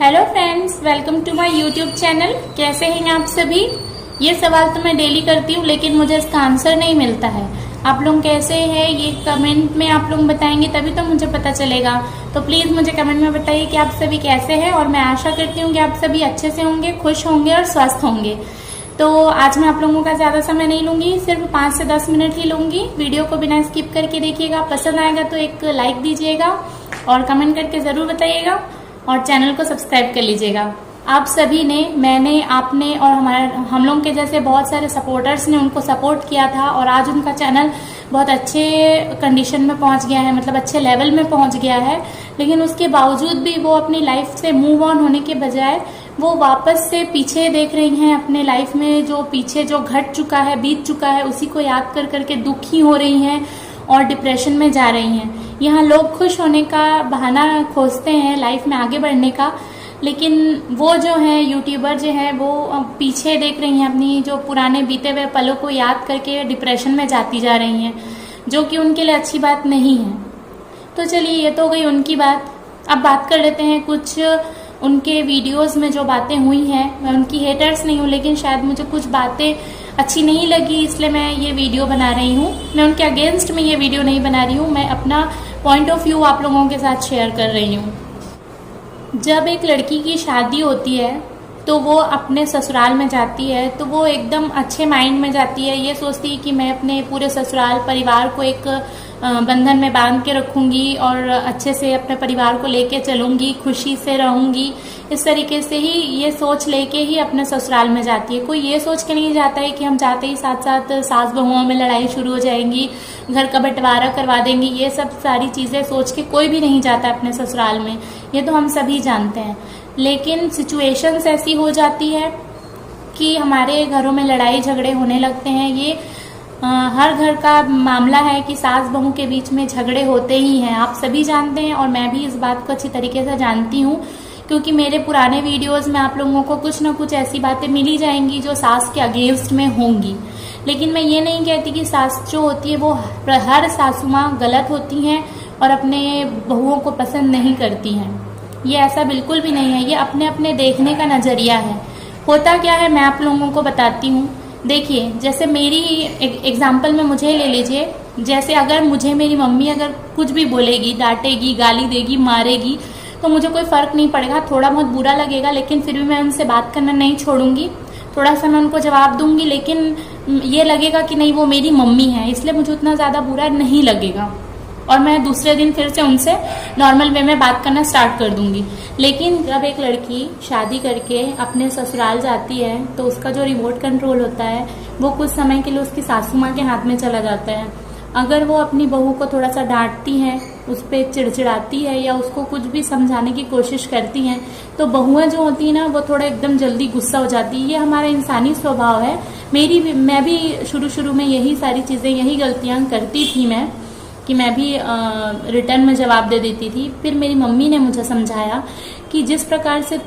Hello friends, welcome to my YouTube channel. कैसे हैं आप सभी? ये सवाल तो मैं डेली करती हूँ, लेकिन मुझे इसका आंसर नहीं मिलता है। आप लोग कैसे हैं ये कमेंट में आप लोग बताएंगे तभी तो मुझे पता चलेगा। तो प्लीज मुझे कमेंट में बताइए कि आप सभी कैसे हैं, और मैं आशा करती हूँ कि आप सभी अच्छे से होंगे, खुश होंगे और स्वस्थ होंगे। तो आज मैं आप लोगों का ज्यादा समय नहीं लूंगी, सिर्फ 5 से 10 मिनट ही लूंगी। वीडियो को बिना स्किप करके देखिएगा। पसंद आएगा तो एक लाइक दीजिएगा और कमेंट करके जरूर बताइएगा, और चैनल को सब्सक्राइब कर लीजिएगा। आप सभी ने, मैंने, आपने और हम लोग के जैसे बहुत सारे सपोर्टर्स ने उनको सपोर्ट किया था, और आज उनका चैनल बहुत अच्छे कंडीशन में पहुंच गया है, मतलब अच्छे लेवल में पहुंच गया है। लेकिन उसके बावजूद भी वो अपनी लाइफ से मूव ऑन होने के बजाय वो वापस से पीछे देख रही हैं। अपने लाइफ में जो पीछे जो घट चुका है, बीत चुका है, उसी को याद कर करके दुखी हो रही हैं और डिप्रेशन में जा रही हैं। यहाँ लोग खुश होने का बहाना खोजते हैं लाइफ में आगे बढ़ने का, लेकिन वो जो है यूट्यूबर जो है वो पीछे देख रही हैं, अपनी जो पुराने बीते हुए पलों को याद करके डिप्रेशन में जाती जा रही हैं, जो कि उनके लिए अच्छी बात नहीं है। तो चलिए, ये तो हो गई उनकी बात। अब बात कर लेते हैं कुछ उनके वीडियोस में जो बातें हुई हैं। मैं उनकी हेटर्स नहीं हूँ, लेकिन शायद मुझे कुछ बातें अच्छी नहीं लगी, इसलिए मैं ये वीडियो बना रही हूँ। मैं उनके अगेंस्ट में ये वीडियो नहीं बना रही हूँ, मैं अपना पॉइंट ऑफ व्यू आप लोगों के साथ शेयर कर रही हूँ। जब एक लड़की की शादी होती है तो वो अपने ससुराल में जाती है, तो वो एकदम अच्छे माइंड में जाती है, ये सोचती है कि मैं अपने पूरे ससुराल परिवार को एक बंधन में बांध के रखूंगी और अच्छे से अपने परिवार को लेके चलूंगी, खुशी से रहूंगी। इस तरीके से ही ये सोच लेके ही अपने ससुराल में जाती है। कोई ये सोच के नहीं जाता है कि हम जाते ही साथ साथ सास बहुओं में लड़ाई शुरू हो जाएंगी, घर का बंटवारा करवा देंगी। ये सब सारी चीजें सोच के कोई भी नहीं जाता अपने ससुराल में, ये तो हम सभी जानते हैं। लेकिन सिचुएशंस ऐसी हो जाती है कि हमारे घरों में लड़ाई झगड़े होने लगते हैं। ये हर घर का मामला है कि सास बहू के बीच में झगड़े होते ही हैं, आप सभी जानते हैं, और मैं भी इस बात को अच्छी तरीके से जानती हूँ, क्योंकि मेरे पुराने वीडियोस में आप लोगों को कुछ ना कुछ ऐसी बातें मिली जाएंगी जो सास के अगेंस्ट में होंगी। लेकिन मैं ये नहीं कहती कि सास जो होती है वो हर सासू माँ गलत होती हैं और अपने बहुओं को पसंद नहीं करती हैं। ये ऐसा बिल्कुल भी नहीं है, ये अपने अपने देखने का नजरिया है। होता क्या है मैं आप लोगों को बताती हूँ। देखिए, जैसे मेरी एग्जाम्पल में मुझे ले लीजिए। जैसे अगर मुझे मेरी मम्मी अगर कुछ भी बोलेगी, डांटेगी, गाली देगी, मारेगी, तो मुझे कोई फर्क नहीं पड़ेगा। थोड़ा बहुत बुरा लगेगा, लेकिन फिर भी मैं उनसे बात करना नहीं छोड़ूंगी। थोड़ा सा मैं उनको जवाब दूंगी, लेकिन ये लगेगा कि नहीं वो मेरी मम्मी है, इसलिए मुझे उतना ज्यादा बुरा नहीं लगेगा, और मैं दूसरे दिन फिर से उनसे नॉर्मल वे में बात करना स्टार्ट कर दूंगी। लेकिन जब एक लड़की शादी करके अपने ससुराल जाती है, तो उसका जो रिमोट कंट्रोल होता है वो कुछ समय के लिए उसकी सासू माँ के हाथ में चला जाता है। अगर वो अपनी बहू को थोड़ा सा डांटती है, उस पर चिड़चिड़ाती है, या उसको कुछ भी समझाने की कोशिश करती हैं, तो बहुएं जो होती है ना, वो थोड़ा एकदम जल्दी गुस्सा हो जाती है। ये हमारा इंसानी स्वभाव है। मैं भी शुरू में यही सारी चीजें, यही गलतियां करती थी मैं, कि मैं भी रिटर्न में जवाब दे देती थी। फिर मेरी मम्मी ने मुझे समझाया कि जिस प्रकार से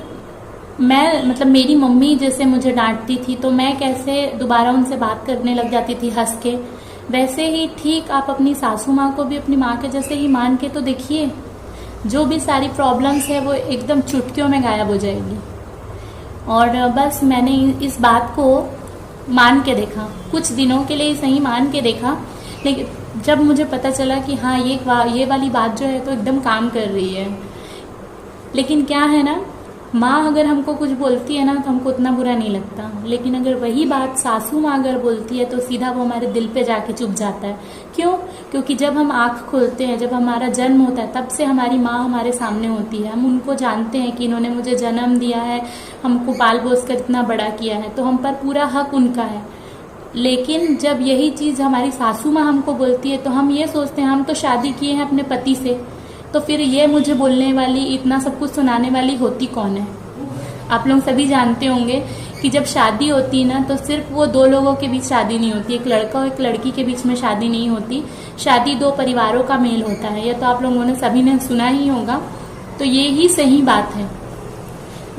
मेरी मम्मी जैसे मुझे डांटती थी, तो मैं कैसे दोबारा उनसे बात करने लग जाती थी हंस के, वैसे ही ठीक आप अपनी सासू माँ को भी अपनी माँ के जैसे ही मान के तो देखिए, जो भी सारी प्रॉब्लम्स है वो एकदम चुटकियों में गायब हो जाएगी। और बस मैंने इस बात को मान के देखा, कुछ दिनों के लिए सही मान के देखा, लेकिन जब मुझे पता चला कि हाँ ये वाली बात जो है तो एकदम काम कर रही है। लेकिन क्या है ना, माँ अगर हमको कुछ बोलती है ना तो हमको उतना बुरा नहीं लगता, लेकिन अगर वही बात सासू माँ अगर बोलती है तो सीधा वो हमारे दिल पे जाके चुभ जाता है। क्यों? क्योंकि जब हम आंख खोलते हैं, जब हमारा जन्म होता है, तब से हमारी माँ हमारे सामने होती है। हम उनको जानते हैं कि इन्होंने मुझे जन्म दिया है, हमको पाल पोस कर इतना बड़ा किया है, तो हम पर पूरा हक उनका है। लेकिन जब यही चीज हमारी सासू माँ हमको बोलती है, तो हम ये सोचते हैं हम तो शादी किए हैं अपने पति से, तो फिर ये मुझे बोलने वाली, इतना सब कुछ सुनाने वाली होती कौन है? आप लोग सभी जानते होंगे कि जब शादी होती है ना, तो सिर्फ वो दो लोगों के बीच शादी नहीं होती, एक लड़का और एक लड़की के बीच में शादी नहीं होती। शादी दो परिवारों का मेल होता है। यह तो आप लोगों ने सभी ने सुना ही होगा। तो ये ही सही बात है।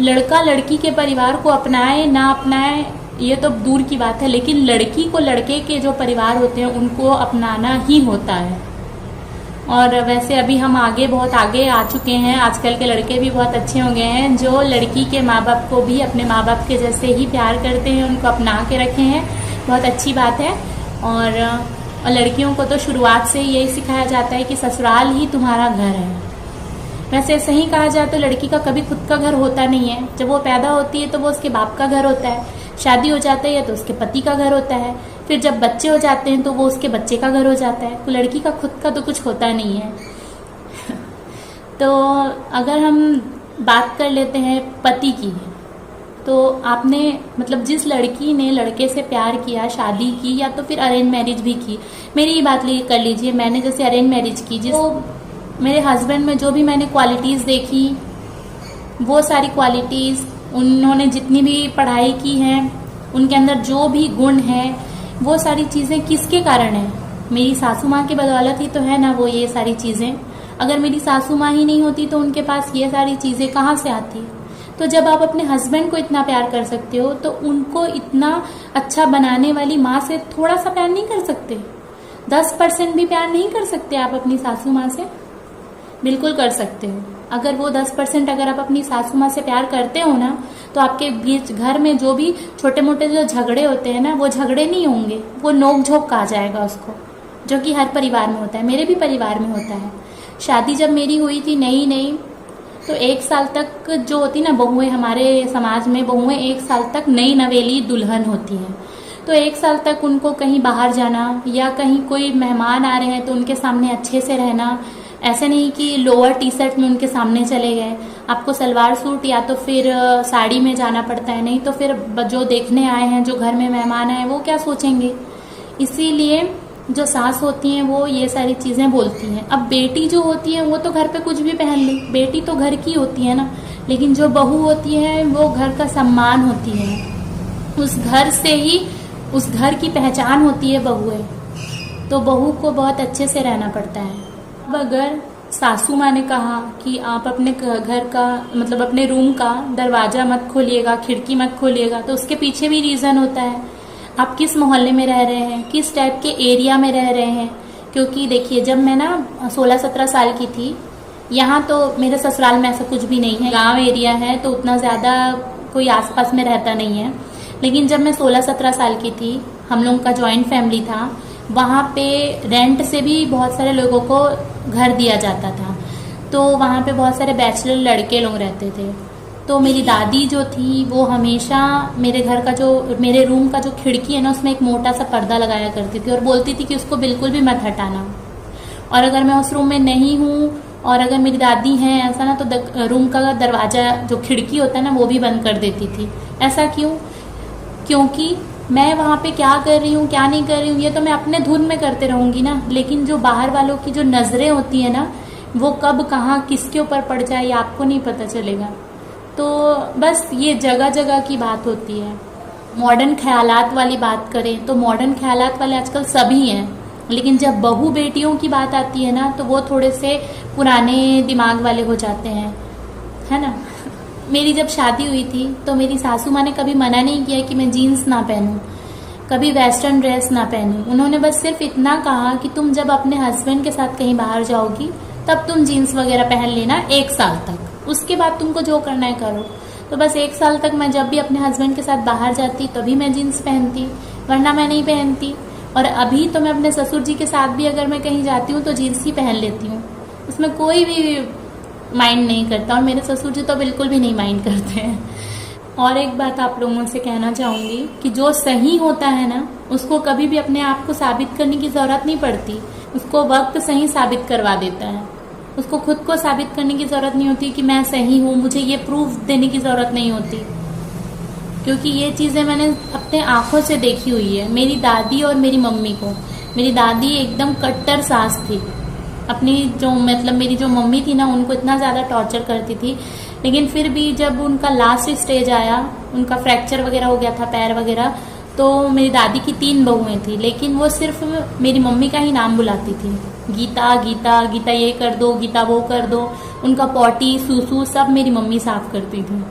लड़का लड़की के परिवार को अपनाए ना अपनाए ये तो दूर की बात है, लेकिन लड़की को लड़के के जो परिवार होते हैं उनको अपनाना ही होता है। और वैसे अभी हम बहुत आगे आ चुके हैं। आजकल के लड़के भी बहुत अच्छे हो गए हैं जो लड़की के माँ बाप को भी अपने माँ बाप के जैसे ही प्यार करते हैं, उनको अपना के रखे हैं। बहुत अच्छी बात है। और लड़कियों को तो शुरुआत से यही सिखाया जाता है कि ससुराल ही तुम्हारा घर है। वैसे सही कहा जाए तो लड़की का कभी खुद का घर होता नहीं है। जब वो पैदा होती है तो वो उसके बाप का घर होता है, शादी हो जाती है तो उसके पति का घर होता है, फिर जब बच्चे हो जाते हैं तो वो उसके बच्चे का घर हो जाता है। तो लड़की का खुद का तो कुछ होता नहीं है। तो अगर हम बात कर लेते हैं पति की, तो आपने मतलब जिस लड़की ने लड़के से प्यार किया, शादी की या तो फिर अरेंज मैरिज भी की, मेरी ही बात कर लीजिए। मैंने जैसे अरेंज मैरिज की, मेरे हस्बैंड में जो भी मैंने क्वालिटीज़ देखी, वो सारी क्वालिटीज़, उन्होंने जितनी भी पढ़ाई की है, उनके अंदर जो भी गुण है, वो सारी चीज़ें किसके कारण है? मेरी सासू माँ की बदौलत ही तो है ना वो ये सारी चीज़ें। अगर मेरी सासू माँ ही नहीं होती तो उनके पास ये सारी चीज़ें कहाँ से आती? तो जब आप अपने हस्बैंड को इतना प्यार कर सकते हो तो उनको इतना अच्छा बनाने वाली माँ से थोड़ा सा प्यार नहीं कर सकते? 10% भी प्यार नहीं कर सकते आप अपनी सासू माँ से? बिल्कुल कर सकते हो। अगर वो 10% अगर आप अपनी सासू माँ से प्यार करते हो ना, तो आपके बीच घर में जो भी छोटे मोटे जो झगड़े होते हैं ना, वो झगड़े नहीं होंगे, वो नोक झोंक कहा जाएगा उसको, जो कि हर परिवार में होता है। मेरे भी परिवार में होता है। शादी जब मेरी हुई थी नई तो 1 साल तक जो होती ना बहुएं, हमारे समाज में बहुएं 1 साल तक नई नवेली दुल्हन होती हैं। तो 1 साल तक उनको कहीं बाहर जाना या कहीं कोई मेहमान आ रहे हैं तो उनके सामने अच्छे से रहना। ऐसे नहीं कि लोअर टी शर्ट में उनके सामने चले गए। आपको सलवार सूट या तो फिर साड़ी में जाना पड़ता है, नहीं तो फिर जो देखने आए हैं, जो घर में मेहमान आए, वो क्या सोचेंगे? इसीलिए जो सास होती हैं वो ये सारी चीज़ें बोलती हैं। अब बेटी जो होती है वो तो घर पे कुछ भी पहन ले, बेटी तो घर की होती है ना। लेकिन जो बहू होती है वो घर का सम्मान होती है, उस घर से ही उस घर की पहचान होती है बहू है। तो बहू को बहुत अच्छे से रहना पड़ता है। अब अगर सासू माँ ने कहा कि आप अपने घर का मतलब अपने रूम का दरवाजा मत खोलिएगा, खिड़की मत खोलिएगा, तो उसके पीछे भी रीज़न होता है। आप किस मोहल्ले में रह रहे हैं, किस टाइप के एरिया में रह रहे हैं। क्योंकि देखिए, जब मैं ना 16-17 साल की थी, यहाँ तो मेरे ससुराल में ऐसा कुछ भी नहीं है, गांव एरिया है तो उतना ज़्यादा कोई आसपास में रहता नहीं है। लेकिन जब मैं 16-17 साल की थी, हम लोग का जॉइंट फैमिली था। वहाँ पे रेंट से भी बहुत सारे लोगों को घर दिया जाता था। तो वहाँ पे बहुत सारे बैचलर लड़के लोग रहते थे। तो मेरी दादी जो थी वो हमेशा मेरे घर का मेरे रूम का जो खिड़की है ना, उसमें एक मोटा सा पर्दा लगाया करती थी और बोलती थी कि उसको बिल्कुल भी मत हटाना। और अगर मैं उस रूम में नहीं हूँ और अगर मेरी दादी हैं ऐसा ना, तो रूम का दरवाजा जो खिड़की होता है ना, वो भी बंद कर देती थी। ऐसा क्यों? क्योंकि मैं वहाँ पे क्या कर रही हूँ, क्या नहीं कर रही हूँ, ये तो मैं अपने धुन में करते रहूँगी ना। लेकिन जो बाहर वालों की जो नज़रें होती है ना, वो कब कहाँ किसके ऊपर पड़ जाए ये आपको नहीं पता चलेगा। तो बस ये जगह जगह की बात होती है। मॉडर्न ख्यालात वाली बात करें तो मॉडर्न ख्यालात वाले आजकल सभी हैं, लेकिन जब बहू बेटियों की बात आती है ना, तो वो थोड़े से पुराने दिमाग वाले हो जाते हैं, है ना। मेरी जब शादी हुई थी तो मेरी सासू माँ ने कभी मना नहीं किया कि मैं जीन्स ना पहनूं, कभी वेस्टर्न ड्रेस ना पहनूं। उन्होंने बस सिर्फ इतना कहा कि तुम जब अपने हस्बैंड के साथ कहीं बाहर जाओगी तब तुम जीन्स वगैरह पहन लेना 1 साल तक, उसके बाद तुमको जो करना है करो। तो बस 1 साल तक मैं जब भी अपने हस्बैंड के साथ बाहर जाती तभी मैं जीन्स पहनती, वरना मैं नहीं पहनती। और अभी तो मैं अपने ससुर जी के साथ भी अगर मैं कहीं जाती हूँ तो जीन्स ही पहन लेती हूँ, उसमें कोई भी माइंड नहीं करता। और मेरे ससुर जी तो बिल्कुल भी नहीं माइंड करते हैं। और एक बात आप लोगों से कहना चाहूँगी कि जो सही होता है ना, उसको कभी भी अपने आप को साबित करने की ज़रूरत नहीं पड़ती, उसको वक्त सही साबित करवा देता है। उसको खुद को साबित करने की ज़रूरत नहीं होती कि मैं सही हूँ, मुझे ये प्रूफ देने की ज़रूरत नहीं होती। क्योंकि ये चीज़ें मैंने अपने आँखों से देखी हुई है। मेरी दादी और मेरी मम्मी को, मेरी दादी एकदम कट्टर सास थी, अपनी जो मतलब मेरी जो मम्मी थी ना, उनको इतना ज़्यादा टॉर्चर करती थी। लेकिन फिर भी जब उनका लास्ट स्टेज आया, उनका फ्रैक्चर वगैरह हो गया था पैर वगैरह, तो मेरी दादी की 3 बहुएं थी, लेकिन वो सिर्फ मेरी मम्मी का ही नाम बुलाती थी, गीता गीता गीता, ये कर दो, गीता वो कर दो। उनका पॉटी सूसू सब मेरी मम्मी साफ करती थी।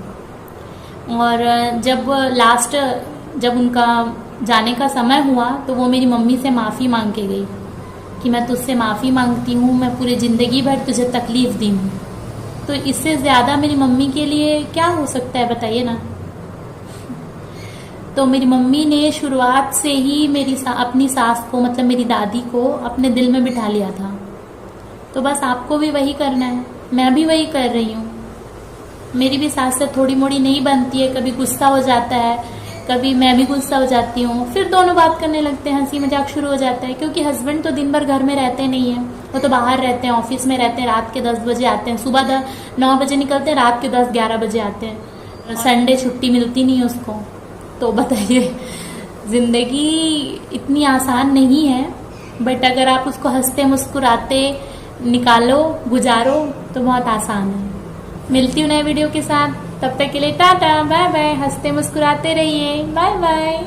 और जब उनका जाने का समय हुआ तो वो मेरी मम्मी से माफ़ी मांग के गई कि मैं तुझसे माफ़ी मांगती हूँ, मैं पूरी ज़िंदगी भर तुझे तकलीफ दी हूँ। तो इससे ज़्यादा मेरी मम्मी के लिए क्या हो सकता है, बताइए ना। तो मेरी मम्मी ने शुरुआत से ही अपनी सास को, मतलब मेरी दादी को, अपने दिल में बिठा लिया था। तो बस आपको भी वही करना है, मैं भी वही कर रही हूँ। मेरी भी सास से थोड़ी मोड़ी नहीं बनती है, कभी गुस्सा हो जाता है, कभी मैं भी गुस्सा हो जाती हूँ, फिर दोनों बात करने लगते हैं, हंसी मजाक शुरू हो जाता है। क्योंकि हस्बैंड तो दिन भर घर में रहते नहीं है, वो तो बाहर रहते हैं, ऑफिस में रहते हैं, रात के 10 बजे आते हैं, सुबह 9 बजे निकलते हैं, रात के 10-11 बजे आते हैं, संडे छुट्टी मिलती नहीं है उसको। तो बताइए, जिंदगी इतनी आसान नहीं है, बट अगर आप उसको हंसते मुस्कुराते निकालो, गुजारो, तो बहुत आसान है। मिलती हूँ नए वीडियो के साथ, तब तक के लिए टाटा बाय बाय। हंसते मुस्कुराते रहिए, बाय बाय।